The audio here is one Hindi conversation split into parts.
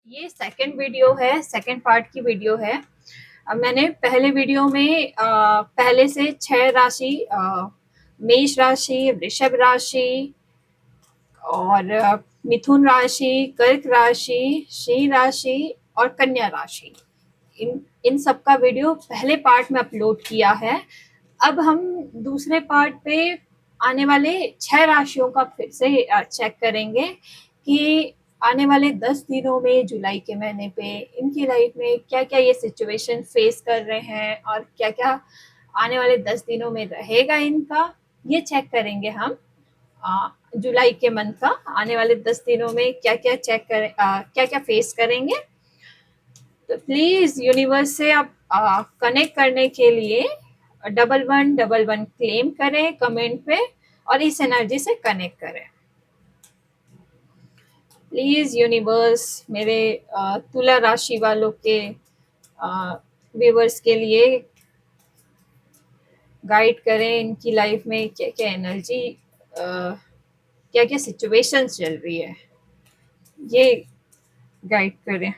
ये सेकंड वीडियो है, सेकंड पार्ट की वीडियो है। मैंने पहले वीडियो में पहले से 6 राशि मेष राशि, वृषभ राशि और मिथुन राशि, कर्क राशि, सिंह राशि और कन्या राशि, इन सब का वीडियो पहले पार्ट में अपलोड किया है। अब हम दूसरे पार्ट पे आने वाले 6 राशियों का फिर से चेक करेंगे कि आने वाले 10 दिनों में, जुलाई के महीने पे इनकी लाइफ में क्या-क्या ये सिचुएशन फेस कर रहे हैं और क्या-क्या आने वाले 10 दिनों में रहेगा इनका, ये चेक करेंगे हम। जुलाई के मंथ का आने वाले 10 दिनों में क्या-क्या क्या-क्या फेस करेंगे। तो प्लीज यूनिवर्स से आप कनेक्ट करने के लिए 1111 क्लेम करें कमेंट पे और इस एनर्जी से कनेक्ट करें। प्लीज यूनिवर्स मेरे तुला राशि वालों के व्यूवर्स के लिए गाइड करें, इनकी लाइफ में क्या क्या एनर्जी, क्या क्या सिचुएशंस चल रही है, ये गाइड करें।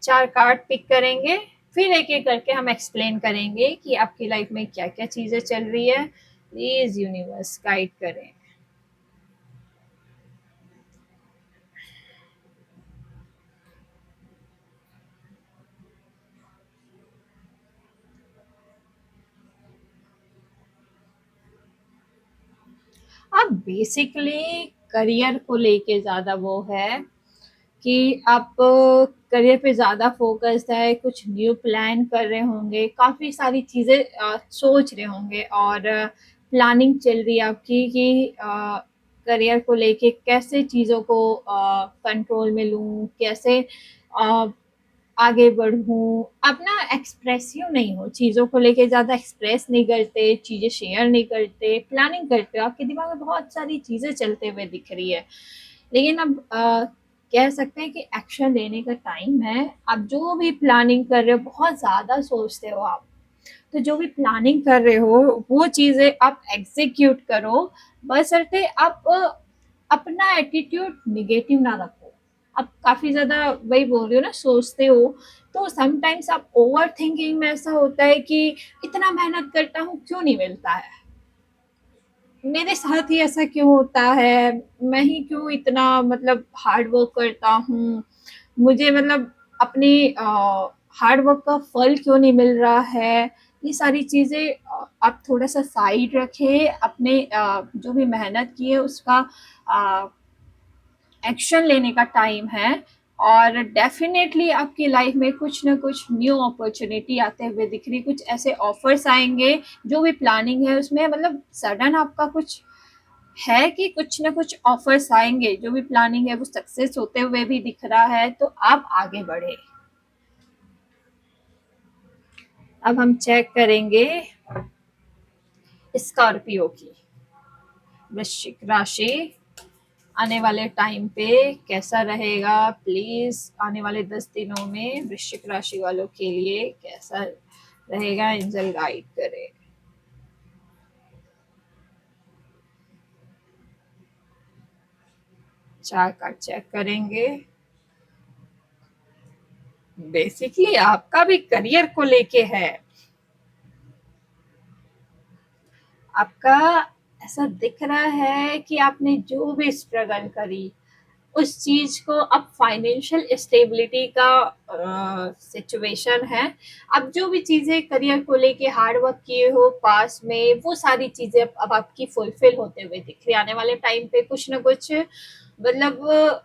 चार कार्ड पिक करेंगे, फिर एक एक करके हम एक्सप्लेन करेंगे कि आपकी लाइफ में क्या क्या चीजें चल रही है। प्लीज यूनिवर्स गाइड करें। अब बेसिकली करियर को लेके ज्यादा वो है कि आप करियर पे ज़्यादा फोकस्ड है, कुछ न्यू प्लान कर रहे होंगे, काफ़ी सारी चीज़ें सोच रहे होंगे और प्लानिंग चल रही है आपकी कि करियर को लेके कैसे चीज़ों को कंट्रोल में लूँ, कैसे अ, आगे बढ़ूँ। आप ना एक्सप्रेसिव नहीं हो, चीज़ों को लेके ज़्यादा एक्सप्रेस नहीं करते, चीज़ें शेयर नहीं करते, प्लानिंग करते हो, आपके दिमाग में बहुत सारी चीज़ें चलते हुए दिख रही है। लेकिन अब कह सकते हैं कि एक्शन लेने का टाइम है। आप जो भी प्लानिंग कर रहे हो, बहुत ज़्यादा सोचते हो आप, तो जो भी प्लानिंग कर रहे हो वो चीज़ें आप एग्जीक्यूट करो, बशर्ते आप अपना एटीट्यूड निगेटिव ना रखो। आप काफ़ी ज़्यादा, वही बोल रही हो ना, सोचते हो, तो समटाइम्स आप ओवर थिंकिंग में ऐसा होता है कि इतना मेहनत करता हूँ क्यों नहीं मिलता है, मेरे साथ ही ऐसा क्यों होता है, मैं ही क्यों इतना मतलब हार्ड वर्क करता हूँ, मुझे मतलब अपनी हार्ड वर्क का फल क्यों नहीं मिल रहा है। ये सारी चीज़ें आप थोड़ा सा साइड रखें, अपने जो भी मेहनत की है उसका एक्शन लेने का टाइम है। और डेफिनेटली आपकी लाइफ में कुछ ना कुछ न्यू अपॉर्चुनिटी आते हुए दिख रही, कुछ ऐसे ऑफर्स आएंगे, जो भी प्लानिंग है उसमें मतलब सडन आपका कुछ है कि कुछ ना कुछ ऑफर्स आएंगे, जो भी प्लानिंग है वो सक्सेस होते हुए भी दिख रहा है, तो आप आगे बढ़े। अब हम चेक करेंगे स्कॉर्पियो की वृश्चिक राशि आने वाले टाइम पे कैसा रहेगा। प्लीज आने वाले 10 दिनों में वृश्चिक राशि वालों के लिए कैसा रहेगा, एंजल गाइड करे। चार कार्ड चेक करेंगे। बेसिकली आपका भी करियर को लेके है, आपका ऐसा दिख रहा है कि आपने जो भी स्ट्रगल करी उस चीज को अब फाइनेंशियल स्टेबिलिटी का सिचुएशन है। अब जो भी चीजें करियर को लेके हार्ड वर्क किए हो पास में, वो सारी चीजें अब आपकी फुलफिल होते हुए दिख रही है। आने वाले टाइम पे कुछ ना कुछ मतलब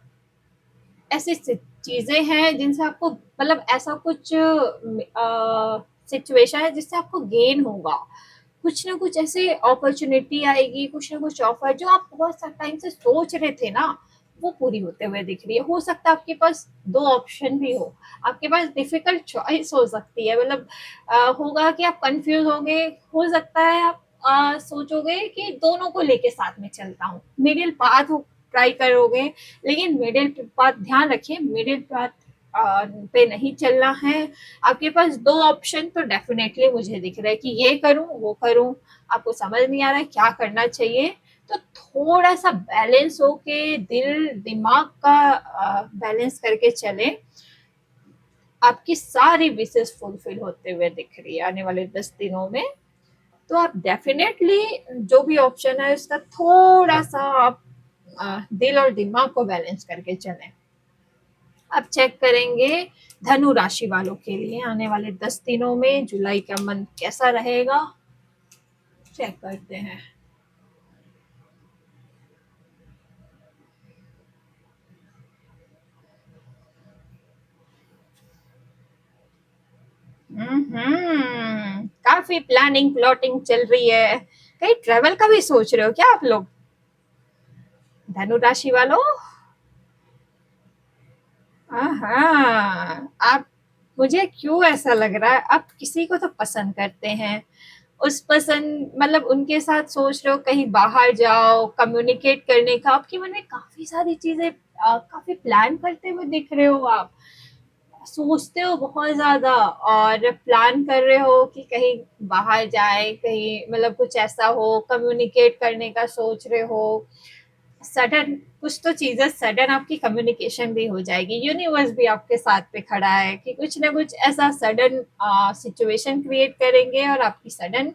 ऐसी चीजें हैं जिनसे आपको मतलब ऐसा कुछ सिचुएशन है जिससे आपको गेन होगा, कुछ ना कुछ ऐसे अपॉर्चुनिटी आएगी, कुछ ना कुछ ऑफर जो आप बहुत टाइम से सोच रहे थे ना, वो पूरी होते हुए दिख रही है। हो सकता है आपके पास दो ऑप्शन भी हो, आपके पास डिफिकल्ट चॉइस हो सकती है, मतलब होगा कि आप कंफ्यूज होंगे, हो सकता है आप सोचोगे कि दोनों को लेके साथ में चलता हूँ, मिडिल पाथ ट्राई करोगे। लेकिन मिडिल पाथ, ध्यान रखिए, मिडिल पाथ पे नहीं चलना है। आपके पास दो ऑप्शन तो डेफिनेटली मुझे दिख रहा है कि ये करूं वो करूं, आपको समझ नहीं आ रहा है क्या करना चाहिए, तो थोड़ा-सा बैलेंस होके दिल, दिमाग का बैलेंस करके चलें, आपकी सारी विशेज़ फुलफ़िल होते हुए दिख रही है आने वाले 10 दिनों में। तो आप डेफ़िनेटली जो भी ऑप्शन है उसका थोड़ा-सा आप दिल और दिमाग को बैलेंस करके चलें। अब चेक करेंगे धनु राशि वालों के लिए आने वाले 10 दिनों में जुलाई का मंथ कैसा रहेगा, चेक करते हैं। काफी प्लानिंग प्लॉटिंग चल रही है। कहीं ट्रेवल का भी सोच रहे हो क्या आप लोग, धनु राशि वालों? हाँ, आप, मुझे क्यों ऐसा लग रहा है आप किसी को तो पसंद करते हैं, उस पसंद मतलब उनके साथ सोच रहे हो कहीं बाहर जाओ, कम्युनिकेट करने का आपके मन में काफी सारी चीजें, काफी प्लान करते हुए दिख रहे हो आप, सोचते हो बहुत ज्यादा और प्लान कर रहे हो कि कहीं बाहर जाए, कहीं मतलब कुछ ऐसा हो, कम्युनिकेट करने का सोच रहे हो। सडन कुछ तो चीजें सडन आपकी कम्युनिकेशन भी हो जाएगी, यूनिवर्स भी आपके साथ पे खड़ा है कि कुछ ना कुछ ऐसा सडन सिचुएशन क्रिएट करेंगे और आपकी सडन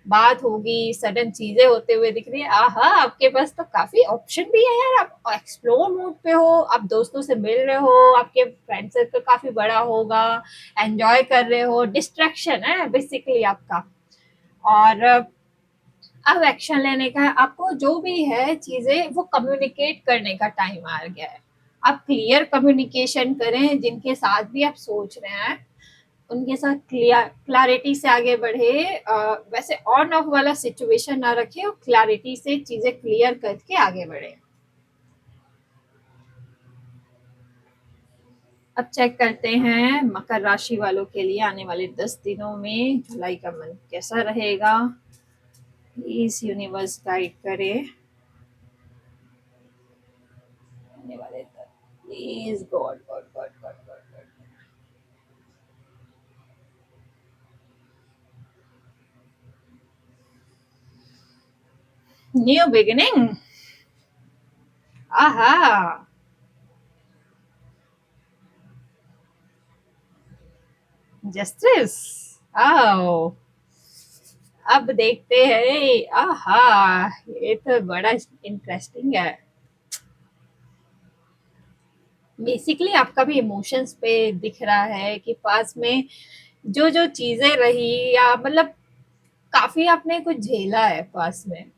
बात होगी, सडन चीजें होते हुए दिख रही है। आहा, आपके पास तो काफी ऑप्शन भी है यार, आप एक्सप्लोर मूड पे हो, आप दोस्तों से मिल रहे हो, आपके फ्रेंड सर्कल काफी बड़ा होगा, एंजॉय कर रहे हो, डिस्ट्रैक्शन है बेसिकली आपका। और अब एक्शन लेने का है आपको, जो भी है चीजें वो कम्युनिकेट करने का टाइम आ गया है। आप क्लियर कम्युनिकेशन करें, जिनके साथ भी आप सोच रहे हैं उनके साथ क्लियर क्लैरिटी से आगे बढ़े, वैसे ऑन ऑफ वाला सिचुएशन ना रखे और क्लैरिटी से चीजें क्लियर करके आगे बढ़े। अब चेक करते हैं मकर राशि वालों के लिए आने वाले 10 दिनों में जुलाई का मंथ कैसा रहेगा, प्लीज यूनिवर्स गाइड करे आने वाले, please God God God God God. New beginning, आहा, जस्टिस, आओ, अब देखते हैं। आहा, ये तो बड़ा इंटरेस्टिंग है। बेसिकली आपका भी इमोशंस पे दिख रहा है कि पास में जो जो चीजें रही, या मतलब काफी आपने कुछ झेला है पास में,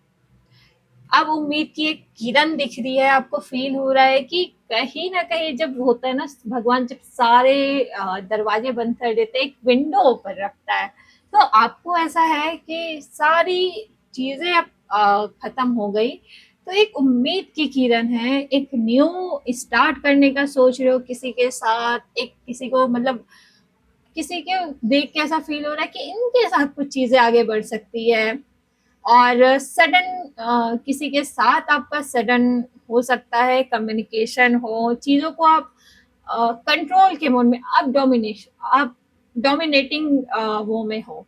अब उम्मीद की एक किरण दिख रही है, आपको फील हो रहा है कि कहीं ना कहीं जब होता है ना, भगवान जब सारे दरवाजे बंद कर देते हैं, एक विंडो ओपन रखता है, तो आपको ऐसा है कि सारी चीजें अब खत्म हो गई, तो एक उम्मीद की किरण है, एक न्यू स्टार्ट करने का सोच रहे हो किसी के साथ, एक किसी को मतलब किसी के देख के ऐसा फील हो रहा है कि इनके साथ कुछ चीजें आगे बढ़ सकती है, और सडन किसी के साथ आपका सडन हो सकता है कम्युनिकेशन हो, चीजों को आप कंट्रोल के मोड में, आप डोमिनेटिंग वो में हो,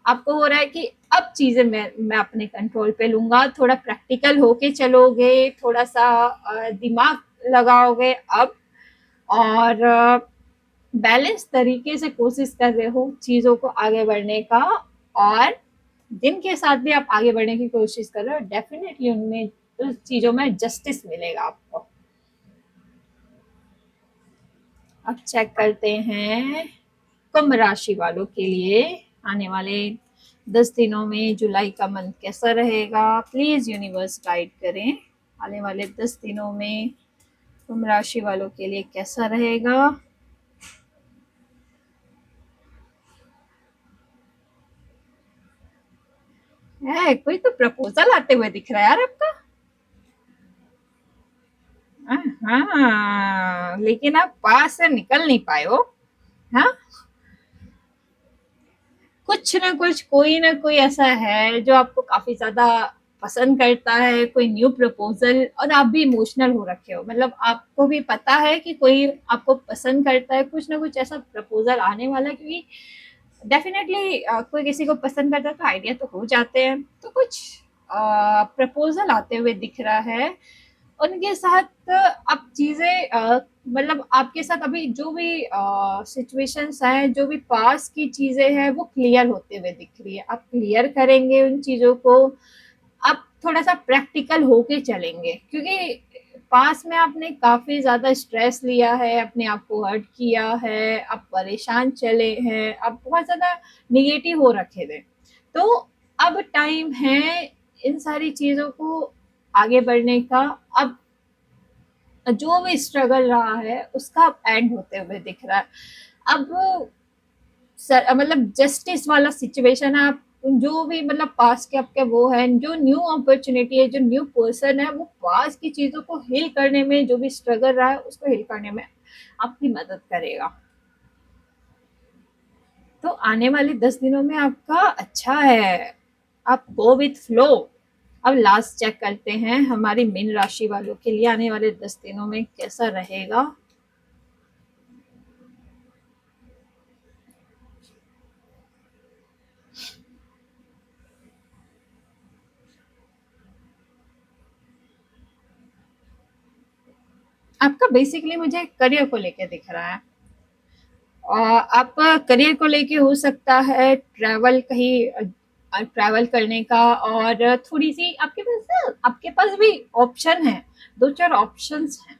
आपको हो रहा है कि अब चीजें मैं अपने कंट्रोल पे लूंगा, थोड़ा प्रैक्टिकल होके चलोगे, थोड़ा सा दिमाग लगाओगे अब, और बैलेंस तरीके से कोशिश कर रहे हो चीजों को आगे बढ़ने का, और जिनके साथ भी आप आगे बढ़ने की कोशिश कर रहे हो डेफिनेटली उनमें उस चीजों में जस्टिस मिलेगा आपको। अब चेक करते हैं कुंभ राशि वालों के लिए आने वाले 10 दिनों में जुलाई का मंथ कैसा रहेगा, प्लीज यूनिवर्स गाइड करें आने वाले 10 दिनों में कुंभ राशि वालों के लिए कैसा रहेगा। है कोई तो प्रपोजल आते हुए दिख रहा है यार आपका। हाँ, लेकिन आप पास से निकल नहीं पाए हो। हाँ, कुछ ना कुछ, कोई ना कोई ऐसा है जो आपको काफी ज्यादा पसंद करता है, कोई न्यू प्रपोजल, और आप भी इमोशनल हो रखे हो, मतलब आपको भी पता है कि कोई आपको पसंद करता है, कुछ ना कुछ ऐसा प्रपोजल आने वाला है, क्योंकि डेफिनेटली कोई किसी को पसंद करता है तो आइडिया तो हो जाते हैं, तो कुछ प्रपोजल आते हुए दिख रहा है, उनके साथ अब चीज़ें मतलब आपके साथ अभी जो भी सिचुएशंस हैं, जो भी पास की चीज़ें हैं, वो क्लियर होते हुए दिख रही है। आप क्लियर करेंगे उन चीज़ों को, आप थोड़ा-सा प्रैक्टिकल होके चलेंगे, क्योंकि पास में आपने काफ़ी ज़्यादा स्ट्रेस लिया है, अपने आप को हर्ट किया है, आप परेशान चले हैं, आप बहुत ज़्यादा नेगेटिव हो रखे थे। तो अब टाइम है इन सारी चीज़ों को आगे बढ़ने का। अब जो भी स्ट्रगल रहा है उसका अब एंड होते हुए दिख रहा है। अब मतलब जस्टिस वाला सिचुएशन है। आप जो भी मतलब पास के आपके वो है, जो न्यू अपॉर्चुनिटी है, जो न्यू पर्सन है, वो पास की चीज़ों को हील करने में, जो भी स्ट्रगल रहा है उसको हील करने में आपकी मदद करेगा। तो आने वाले 10 दिनों में आपका अच्छा है। आप गो विथ फ्लो। अब लास्ट चेक करते हैं हमारी मीन राशि वालों के लिए आने वाले 10 दिनों में कैसा रहेगा। आपका बेसिकली मुझे करियर को लेके दिख रहा है। आप करियर को लेके हो सकता है ट्रैवल कहीं ट्रैवल करने का, और थोड़ी-सी आपके पास भी ऑप्शन है, 2-4 ऑप्शंस हैं।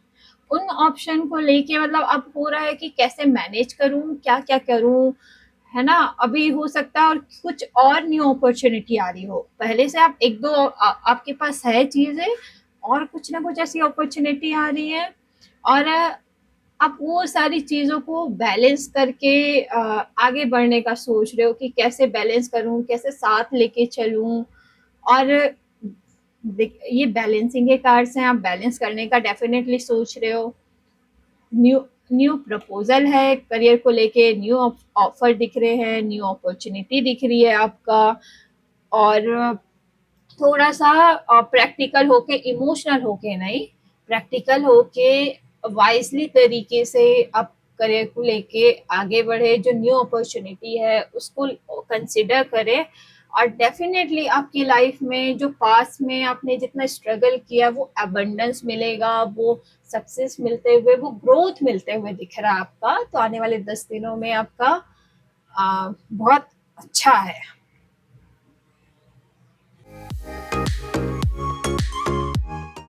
उन ऑप्शन को लेके मतलब अब हो रहा है कि कैसे मैनेज करूँ, क्या-क्या करूँ, है ना? अभी हो सकता है और कुछ और न्यू अपॉर्च्युनिटी आ रही हो। पहले से आप 1-2 आपके पास है चीज़ें, और कुछ ना कुछ ऐसी अपॉर्च्युनिटी आ रही है, और आप वो सारी चीज़ों को बैलेंस करके आगे बढ़ने का सोच रहे हो कि कैसे बैलेंस करूँ, कैसे साथ लेके चलूँ। और ये बैलेंसिंग के कार्ड्स हैं, आप बैलेंस करने का डेफिनेटली सोच रहे हो। न्यू न्यू प्रपोजल है करियर को लेके, न्यू ऑफर दिख रहे हैं, न्यू अपॉर्चुनिटी दिख रही है आपका। और थोड़ा सा प्रैक्टिकल होके, इमोशनल होके नहीं, प्रैक्टिकल होके वाइजली तरीके से आप करियर को लेके आगे बढ़े, जो न्यू अपॉर्चुनिटी है उसको कंसिडर करें। और डेफिनेटली आपकी लाइफ में जो पास में आपने जितना स्ट्रगल किया, वो अबंडेंस मिलेगा, वो सक्सेस मिलते हुए, वो ग्रोथ मिलते हुए दिख रहा है आपका। तो आने वाले 10 दिनों में आपका बहुत अच्छा है।